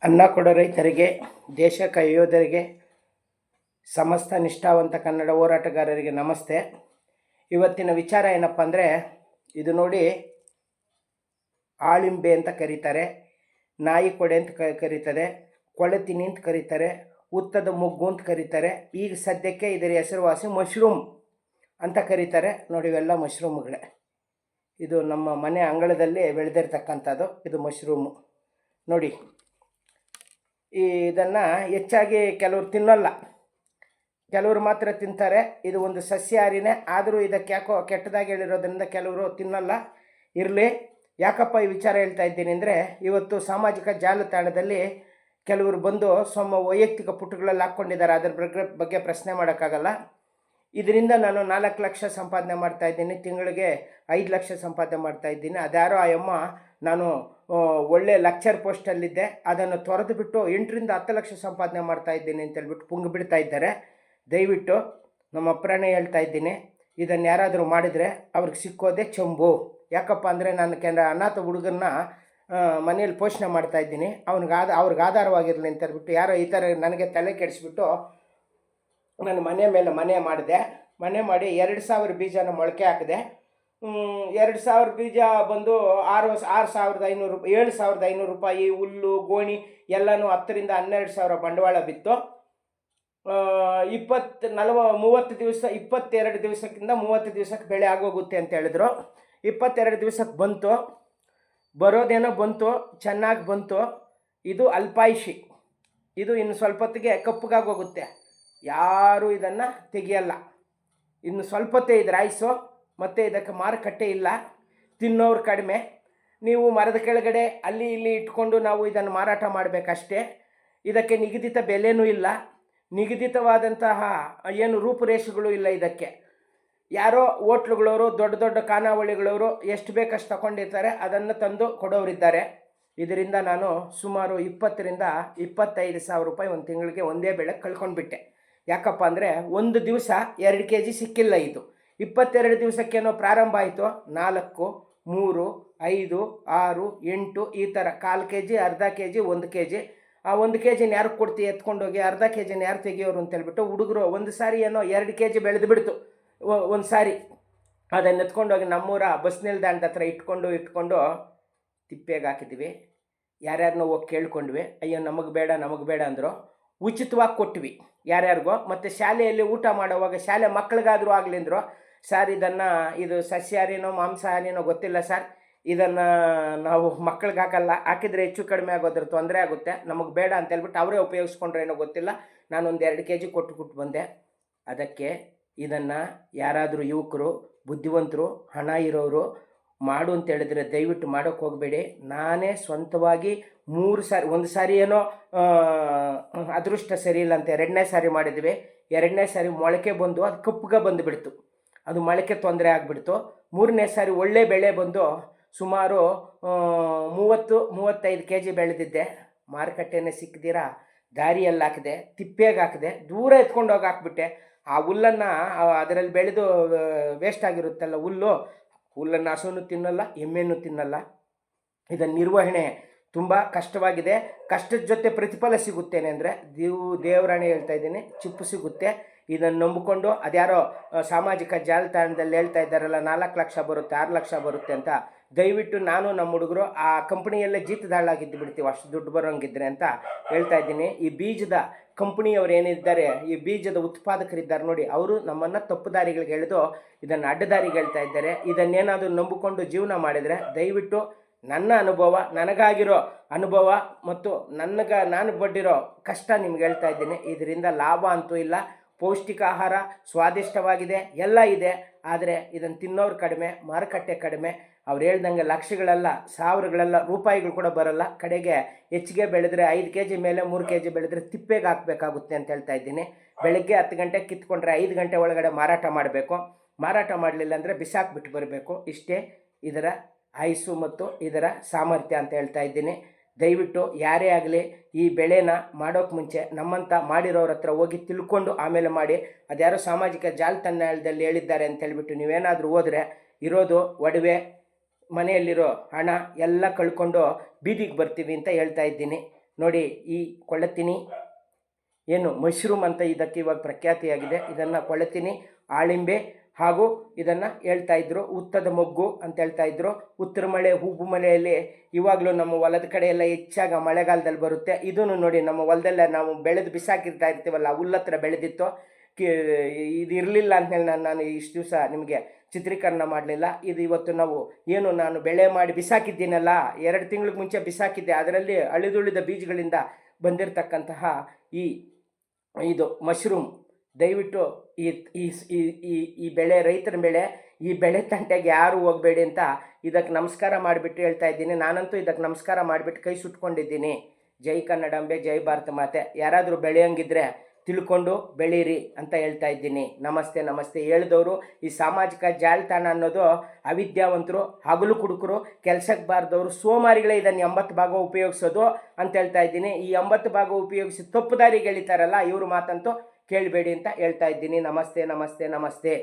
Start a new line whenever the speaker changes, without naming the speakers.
ಅನ್ನ ಕೊಡೋ ರೈತರಿಗೆ, ದೇಶ ಕಾಯೋದರಿಗೆ, ಸಮಸ್ತ ನಿಷ್ಠಾವಂತ ಕನ್ನಡ ಹೋರಾಟಗಾರರಿಗೆ ನಮಸ್ತೆ. ಇವತ್ತಿನ ವಿಚಾರ ಏನಪ್ಪ ಅಂದರೆ, ಇದು ನೋಡಿ, ಆಳಿಂಬೆ ಅಂತ ಕರೀತಾರೆ, ನಾಯಿ ಕೊಡೆ ಅಂತ ಕರೀತಾರೆ, ಕೊಳೆತಿನಿ ಅಂತ ಕರೀತಾರೆ, ಉತ್ತದ ಮೊಗ್ಗು ಅಂತ ಕರೀತಾರೆ. ಈಗ ಸದ್ಯಕ್ಕೆ ಇದರ ಹೆಸರುವಾಸಿ ಮಶ್ರೂಮ್ ಅಂತ ಕರೀತಾರೆ. ನೋಡಿ, ಇವೆಲ್ಲ ಮಶ್ರೂಮ್ಗಳೇ. ಇದು ನಮ್ಮ ಮನೆ ಅಂಗಳದಲ್ಲಿ ಬೆಳೆದಿರ್ತಕ್ಕಂಥದ್ದು. ಇದು ಮಶ್ರೂಮು ನೋಡಿ. ಇದನ್ನು ಹೆಚ್ಚಾಗಿ ಕೆಲವರು ತಿನ್ನೋಲ್ಲ, ಕೆಲವರು ಮಾತ್ರ ತಿಂತಾರೆ. ಇದು ಒಂದು ಸಸ್ಯಾಹಾರಿನೇ, ಆದರೂ ಇದಕ್ಕೆ ಯಾಕೋ ಕೆಟ್ಟದಾಗಿ ಹೇಳಿರೋದ್ರಿಂದ ಕೆಲವರು ತಿನ್ನೋಲ್ಲ. ಇರಲಿ, ಯಾಕಪ್ಪ ಈ ವಿಚಾರ ಹೇಳ್ತಾ ಇದ್ದೀನಿ ಅಂದರೆ, ಇವತ್ತು ಸಾಮಾಜಿಕ ಜಾಲತಾಣದಲ್ಲಿ ಕೆಲವರು ಬಂದು ವೈಯಕ್ತಿಕ ಪುಟಗಳಲ್ಲಿ ಹಾಕ್ಕೊಂಡಿದ್ದಾರೆ. ಅದರ ಬಗ್ಗೆ ಪ್ರಶ್ನೆ ಮಾಡೋಕ್ಕಾಗಲ್ಲ. ಇದರಿಂದ ನಾನು 4 ಲಕ್ಷ ಸಂಪಾದನೆ ಮಾಡ್ತಾಯಿದ್ದೀನಿ, ತಿಂಗಳಿಗೆ 5 ಲಕ್ಷ ಸಂಪಾದನೆ ಮಾಡ್ತಾಯಿದ್ದೀನಿ. ಅದ್ಯಾರೋ ಆ ಅಮ್ಮ, ನಾನು ಒಳ್ಳೆ ಲೆಕ್ಚರ್ ಪೋಸ್ಟಲ್ಲಿದ್ದೆ, ಅದನ್ನು ತೊರೆದು ಬಿಟ್ಟು 8ರಿಂದ 10 ಲಕ್ಷ ಸಂಪಾದನೆ ಮಾಡ್ತಾಯಿದ್ದೀನಿ ಅಂತೇಳ್ಬಿಟ್ಟು ಪುಂಗು ಬಿಡ್ತಾ ಇದ್ದಾರೆ. ದಯವಿಟ್ಟು ನಮ್ಮ ಅಪ್ರಾಣೆ ಹೇಳ್ತಾ ಇದ್ದೀನಿ, ಇದನ್ನು ಯಾರಾದರೂ ಮಾಡಿದರೆ ಅವ್ರಿಗೆ ಸಿಕ್ಕೋದೆ ಚಂಬು. ಯಾಕಪ್ಪ ಅಂದರೆ, ನಾನು ಅನಾಥ ಹುಡುಗನ್ನ ಮನೇಲಿ ಪೋಷಣೆ ಮಾಡ್ತಾಯಿದ್ದೀನಿ, ಅವ್ರಿಗೆ ಆಧಾರವಾಗಿರಲಿ ಅಂತ ಹೇಳ್ಬಿಟ್ಟು ಯಾರೋ ಈ ಥರ ನನಗೆ ತಲೆ ಕೆಡಿಸ್ಬಿಟ್ಟು ನಾನು ಮನೆ ಮೇಲೆ ಮನೆ ಮಾಡಿ 2,000 ಬೀಜನ ಮೊಳಕೆ ಹಾಕಿದೆ. 2,000 ಬೀಜ ಬಂದು 6,500 7,500 ರೂಪಾಯಿ. ಹುಲ್ಲು ಗೋಣಿ ಎಲ್ಲನೂ 10ರಿಂದ 12,000 ಬಂಡವಾಳ ಬಿತ್ತು. 30 ದಿವಸ 22 ದಿವಸಕ್ಕಿಂತ 30 ದಿವಸಕ್ಕೆ ಬೆಳೆ ಆಗೋಗುತ್ತೆ ಅಂತ ಹೇಳಿದ್ರು. 22 ದಿವಸಕ್ಕೆ ಬಂತು, ಬರೋದೇನೋ ಬಂತು, ಚೆನ್ನಾಗಿ ಬಂತು. ಇದು ಅಲ್ಪಾಯುಷಿ, ಇದು ಇನ್ನು ಸ್ವಲ್ಪ ಹೊತ್ತಿಗೆ ಕಪ್ಪಗಾಗೋಗುತ್ತೆ, ಯಾರೂ ಇದನ್ನು ತೆಗಿಯಲ್ಲ. ಇನ್ನು ಸ್ವಲ್ಪ ಹೊತ್ತೇ ಇದ್ರ ಆಯ್ಸು, ಮತ್ತು ಇದಕ್ಕೆ ಮಾರುಕಟ್ಟೆ ಇಲ್ಲ, ತಿನ್ನೋರು ಕಡಿಮೆ. ನೀವು ಮರದ ಕೆಳಗಡೆ ಅಲ್ಲಿ ಇಲ್ಲಿ ಇಟ್ಕೊಂಡು ನಾವು ಇದನ್ನು ಮಾರಾಟ ಮಾಡಬೇಕಷ್ಟೇ. ಇದಕ್ಕೆ ನಿಗದಿತ ಬೆಲೆನೂ ಇಲ್ಲ, ನಿಗದಿತವಾದಂತಹ ಏನು ರೂಪುರೇಷೆಗಳು ಇಲ್ಲ ಇದಕ್ಕೆ. ಯಾರೋ ಹೋಟ್ಲುಗಳವರು, ದೊಡ್ಡ ದೊಡ್ಡ ಖಾನಾವಳಿಗಳವರು ಎಷ್ಟು ಬೇಕಷ್ಟು ತಗೊಂಡಿರ್ತಾರೆ, ಅದನ್ನು ತಂದು ಕೊಡೋರಿದ್ದಾರೆ. ಇದರಿಂದ ನಾನು ಸುಮಾರು 20ರಿಂದ 25 ಸಾವಿರ ರೂಪಾಯಿ ಒಂದು ತಿಂಗಳಿಗೆ ಒಂದೇ ಬೆಳೆ ಕಳ್ಕೊಂಡ್ಬಿಟ್ಟೆ. ಯಾಕಪ್ಪ ಅಂದರೆ, ಒಂದು ದಿವಸ 2 kg ಸಿಕ್ಕಿಲ್ಲ. ಇದು 22 ದಿವಸಕ್ಕೇನೋ ಪ್ರಾರಂಭ ಆಯಿತು. 4, 3, 5, 6, 8 ಈ ಥರ 1/4 kg, ಅರ್ಧ kg, 1 kg. ಆ 1 kgನ ಯಾರು ಕೊಡ್ತೀವಿ ಎತ್ಕೊಂಡೋಗಿ, ಅರ್ಧ kgನ ಯಾರು ತೆಗಿಯೋರು ಅಂತೇಳ್ಬಿಟ್ಟು ಹುಡುಗರು ಒಂದು ಸಾರಿ ಏನೋ 2 kg ಬೆಳೆದು ಬಿಡ್ತು ಒಂದು ಸಾರಿ. ಅದನ್ನು ಎತ್ಕೊಂಡೋಗಿ ನಮ್ಮೂರ ಬಸ್ ನಿಲ್ದಾಣದ ಹತ್ರ ಇಟ್ಕೊಂಡು ತಿಪ್ಪೆಗೆ ಹಾಕಿದ್ವಿ. ಯಾರ್ಯಾರನ್ನೋ ಹೋಗಿ ಕೇಳ್ಕೊಂಡ್ವಿ. ಅಯ್ಯೋ ನಮಗೆ ಬೇಡ ಅಂದರು. ಉಚಿತವಾಗಿ ಕೊಟ್ವಿ ಯಾರ್ಯಾರಿಗೋ. ಮತ್ತು ಶಾಲೆಯಲ್ಲಿ ಊಟ ಮಾಡೋವಾಗ ಶಾಲೆ ಮಕ್ಕಳಿಗಾದರೂ ಆಗಲಿ ಅಂದರು. ಸರ್, ಇದು ಸಸ್ಯಾಹಾರಿನೋ ಮಾಂಸಾಹಾರಿನೋ ಗೊತ್ತಿಲ್ಲ ಸರ್, ಇದನ್ನು ನಾವು ಮಕ್ಕಳಿಗೆ ಹಾಕಿದರೆ ಹೆಚ್ಚು ಕಡಿಮೆ ಆಗೋದ್ರ ತೊಂದರೆ ಆಗುತ್ತೆ, ನಮಗೆ ಬೇಡ ಅಂತೇಳ್ಬಿಟ್ಟು ಅವರೇ ಉಪಯೋಗಿಸ್ಕೊಂಡ್ರೆ ಏನೋ ಗೊತ್ತಿಲ್ಲ. ನಾನೊಂದು 2 kg ಕೊಟ್ಟು ಬಂದೆ. ಅದಕ್ಕೆ ಇದನ್ನು ಯಾರಾದರೂ ಯುವಕರು, ಬುದ್ಧಿವಂತರು, ಹಣ ಇರೋರು ಮಾಡು ಅಂತ ಹೇಳಿದ್ರೆ ದಯವಿಟ್ಟು ಮಾಡೋಕ್ಕೆ ಹೋಗಬೇಡಿ. ನಾನೇ ಸ್ವಂತವಾಗಿ 3 ಸಾರಿ, ಒಂದು ಸಾರಿ ಏನೋ ಅದೃಷ್ಟ ಸರಿ ಇಲ್ಲ ಅಂತ 2ನೇ ಸಾರಿ ಮಾಡಿದ್ವಿ. 2ನೇ ಸಾರಿ ಮೊಳಕೆ ಬಂದು ಅದು ಕಪ್ಪಗೆ ಬಂದುಬಿಡ್ತು, ಅದು ಮೊಳಕೆ ತೊಂದರೆ ಆಗಿಬಿಡ್ತು. 3ನೇ ಸಾರಿ ಒಳ್ಳೆ ಬೆಳೆ ಬಂದು ಸುಮಾರು 30-35 kg ಬೆಳೆದಿದ್ದೆ. ಮಾರುಕಟ್ಟೆನೇ ಸಿಕ್ಕದಿರ ದಾರಿಯಲ್ಲಿ ಹಾಕಿದೆ, ತಿಪ್ಪೆಗೆ ಹಾಕಿದೆ, ದೂರ ಎತ್ಕೊಂಡು ಹೋಗಿ ಹಾಕ್ಬಿಟ್ಟೆ. ಆ ಹುಲ್ಲನ್ನು ಅದರಲ್ಲಿ ಬೆಳೆದು ವೇಸ್ಟ್ ಆಗಿರುತ್ತಲ್ಲ ಹುಲ್ಲನ್ನು ಹಸುನು ತಿನ್ನಲ್ಲ, ಎಮ್ಮೆನೂ ತಿನ್ನಲ್ಲ. ಇದರ ನಿರ್ವಹಣೆ ತುಂಬ ಕಷ್ಟವಾಗಿದೆ. ಕಷ್ಟದ ಜೊತೆ ಪ್ರತಿಫಲ ಸಿಗುತ್ತೇನೆ ಅಂದರೆ ದೇವರಾಣೆ ಹೇಳ್ತಾ ಇದ್ದೀನಿ, ಚಿಪ್ಪು ಸಿಗುತ್ತೆ. ಇದನ್ನು ನಂಬಿಕೊಂಡು ಅದ್ಯಾರೋ ಸಾಮಾಜಿಕ ಜಾಲತಾಣದಲ್ಲಿ ಹೇಳ್ತಾ ಇದ್ದಾರಲ್ಲ 4 ಲಕ್ಷ ಬರುತ್ತೆ, 6 ಲಕ್ಷ ಬರುತ್ತೆ ಅಂತ. ದಯವಿಟ್ಟು ನಾನು ನಮ್ಮ ಹುಡುಗರು ಆ ಕಂಪ್ನಿಯಲ್ಲೇ ಜೀತದಾಳಾಗಿದ್ದು ಬಿಡ್ತೀವಿ, ಅಷ್ಟು ದುಡ್ಡು ಬರೋಂಗಿದ್ರೆ ಅಂತ ಹೇಳ್ತಾ ಇದ್ದೀನಿ. ಈ ಬೀಜದ ಕಂಪ್ನಿಯವರು ಏನಿದ್ದಾರೆ, ಈ ಬೀಜದ ಉತ್ಪಾದಕರಿದ್ದಾರೆ ನೋಡಿ, ಅವರು ನಮ್ಮನ್ನು ತಪ್ಪು ದಾರಿಗಳಿಗೆ ಎಳೆದು ಇದನ್ನು ಅಡ್ಡದಾರಿಗೆ ಹೇಳ್ತಾ ಇದ್ದಾರೆ. ಇದನ್ನೇನಾದರೂ ನಂಬಿಕೊಂಡು ಜೀವನ ಮಾಡಿದರೆ ದಯವಿಟ್ಟು ನನ್ನ ಅನುಭವ, ನನಗಾಗಿರೋ ಅನುಭವ ಮತ್ತು ನಾನು ಪಟ್ಟಿರೋ ಕಷ್ಟ ನಿಮ್ಗೆ ಹೇಳ್ತಾ ಇದ್ದೀನಿ. ಇದರಿಂದ ಲಾಭ ಅಂತೂ ಇಲ್ಲ. ಪೌಷ್ಟಿಕ ಆಹಾರ, ಸ್ವಾದಿಷ್ಟವಾಗಿದೆ, ಎಲ್ಲ ಇದೆ. ಆದರೆ ಇದನ್ನು ತಿನ್ನೋರು ಕಡಿಮೆ, ಮಾರುಕಟ್ಟೆ ಕಡಿಮೆ. ಅವ್ರು ಹೇಳ್ದಂಗೆ ಲಕ್ಷಗಳೆಲ್ಲ, ಸಾವಿರಗಳೆಲ್ಲ, ರೂಪಾಯಿಗಳು ಕೂಡ ಬರೋಲ್ಲ. ಕಡೆಗೆ ಹೆಚ್ಚಿಗೆ ಬೆಳೆದ್ರೆ 5 kg ಮೇಲೆ 3 kg ಬೆಳೆದ್ರೆ ತಿಪ್ಪೆಗೆ ಹಾಕಬೇಕಾಗುತ್ತೆ ಅಂತ ಹೇಳ್ತಾ ಇದ್ದೀನಿ. ಬೆಳಗ್ಗೆ 10 ಗಂಟೆಗೆ ಕಿತ್ಕೊಂಡ್ರೆ 5 ಗಂಟೆ ಒಳಗಡೆ ಮಾರಾಟ ಮಾಡಬೇಕು. ಮಾರಾಟ ಮಾಡಲಿಲ್ಲ ಅಂದರೆ ಬಿಸಾಕ್ಬಿಟ್ಟು ಬರಬೇಕು. ಇಷ್ಟೇ ಇದರ ಆಯುಸ್ಸು ಮತ್ತು ಇದರ ಸಾಮರ್ಥ್ಯ ಅಂತ ಹೇಳ್ತಾ ಇದ್ದೀನಿ. ದಯವಿಟ್ಟು ಯಾರೇ ಆಗಲಿ ಈ ಬೆಳೆನ ಮಾಡೋಕ್ಕೆ ಮುಂಚೆ ನಮ್ಮಂಥ ಮಾಡಿರೋರ ಹತ್ರ ಹೋಗಿ ತಿಳ್ಕೊಂಡು ಆಮೇಲೆ ಮಾಡಿ. ಅದ್ಯಾರೋ ಸಾಮಾಜಿಕ ಜಾಲತಾಣದಲ್ಲಿ ಹೇಳಿದ್ದಾರೆ ಅಂತ ಹೇಳ್ಬಿಟ್ಟು ನೀವೇನಾದರೂ ಹೋದರೆ ಇರೋದು ಒಡವೆ, ಮನೆಯಲ್ಲಿರೋ ಹಣ ಎಲ್ಲ ಕಳ್ಕೊಂಡು ಬೀದಿಗೆ ಬರ್ತೀವಿ ಅಂತ ಹೇಳ್ತಾ ಇದ್ದೀನಿ. ನೋಡಿ ಈ ಕೊಳತಿನಿ ಏನು ಮಶ್ರೂಮ್ ಅಂತ ಇದಕ್ಕೆ ಇವಾಗ ಪ್ರಖ್ಯಾತಿಯಾಗಿದೆ. ಇದನ್ನು ಕೊಳತಿನಿ, ಆಳಿಂಬೆ ಹಾಗೂ ಇದನ್ನು ಹೇಳ್ತಾ ಇದ್ರು ಉತ್ತದ ಮೊಗ್ಗು ಅಂತ ಹೇಳ್ತಾ ಇದ್ರು. ಉತ್ತರ ಮಳೆ, ಹೂಬು ಮಳೆಯಲ್ಲಿ ಇವಾಗಲೂ ನಮ್ಮ ಹೊಲದ ಕಡೆ ಎಲ್ಲ ಹೆಚ್ಚಾಗಿ ಮಳೆಗಾಲದಲ್ಲಿ ಬರುತ್ತೆ. ಇದೂ ನೋಡಿ ನಮ್ಮ ಹೊಲದಲ್ಲೇ ನಾವು ಬೆಳೆದು ಬಿಸಾಕಿರ್ತಾ ಇರ್ತೀವಲ್ಲ, ಹುಲ್ಲತ್ರ ಬೆಳೆದಿತ್ತು. ಇದು ಇರಲಿಲ್ಲ ಅಂಥೇಳಿ ನಾನು ಇಷ್ಟು ದಿವಸ ನಿಮಗೆ ಚಿತ್ರೀಕರಣ ಮಾಡಲಿಲ್ಲ. ಇದು ಇವತ್ತು ನಾವು ಏನು ನಾನು ಬೆಳೆ ಮಾಡಿ ಬಿಸಾಕಿದ್ದೀನಲ್ಲ, 2 ತಿಂಗಳಿಗೆ ಮುಂಚೆ ಬಿಸಾಕಿದ್ದೆ, ಅದರಲ್ಲಿ ಅಳಿದುಳಿದ ಬೀಜಗಳಿಂದ ಬಂದಿರತಕ್ಕಂತಹ ಇದು ಮಶ್ರೂಮ್. ದಯವಿಟ್ಟು ಈ ಈ ಈ ಈ ಬೆಳೆ ರೈತರ ಬೆಳೆ, ಈ ಬೆಳೆ ತಂಟೆಗೆ ಯಾರು ಹೋಗಬೇಡಿ ಅಂತ ಇದಕ್ಕೆ ನಮಸ್ಕಾರ ಮಾಡಿಬಿಟ್ಟು ಹೇಳ್ತಾ ಇದ್ದೀನಿ. ನಾನಂತೂ ಇದಕ್ಕೆ ನಮಸ್ಕಾರ ಮಾಡಿಬಿಟ್ಟು ಕೈ ಸುಟ್ಕೊಂಡಿದ್ದೀನಿ. ಜೈ ಕನ್ನಡಾಂಬೆ, ಜೈ ಭಾರತ ಮಾತೆ. ಯಾರಾದರೂ ಬೆಳೆಯೋಂಗಿದ್ರೆ ತಿಳ್ಕೊಂಡು ಬೆಳೀರಿ ಅಂತ ಹೇಳ್ತಾ ಇದ್ದೀನಿ. ನಮಸ್ತೆ ನಮಸ್ತೆ. ಹೇಳಿದವರು ಈ ಸಾಮಾಜಿಕ ಜಾಲತಾಣ ಅನ್ನೋದು ಅವಿದ್ಯಾವಂತರು, ಹಗಲು ಕುಡುಕರು, ಕೆಲಸಕ್ಕೆ ಬಾರ್ದವರು, ಸೋಮಾರಿಗಳೇ ಇದನ್ನು 80 ಭಾಗ ಉಪಯೋಗಿಸೋದು ಅಂತ ಹೇಳ್ತಾ ಇದ್ದೀನಿ. ಈ 80 ಭಾಗ ಉಪಯೋಗಿಸಿ ತಪ್ಪು ದಾರಿಗೆ ಎಳಿತಾರಲ್ಲ, ಇವರು ಮಾತಂತೂ ಕೇಳಬೇಡಿ ಅಂತ ಹೇಳ್ತಾ ಇದ್ದೀನಿ. ನಮಸ್ತೆ ನಮಸ್ತೆ ನಮಸ್ತೆ.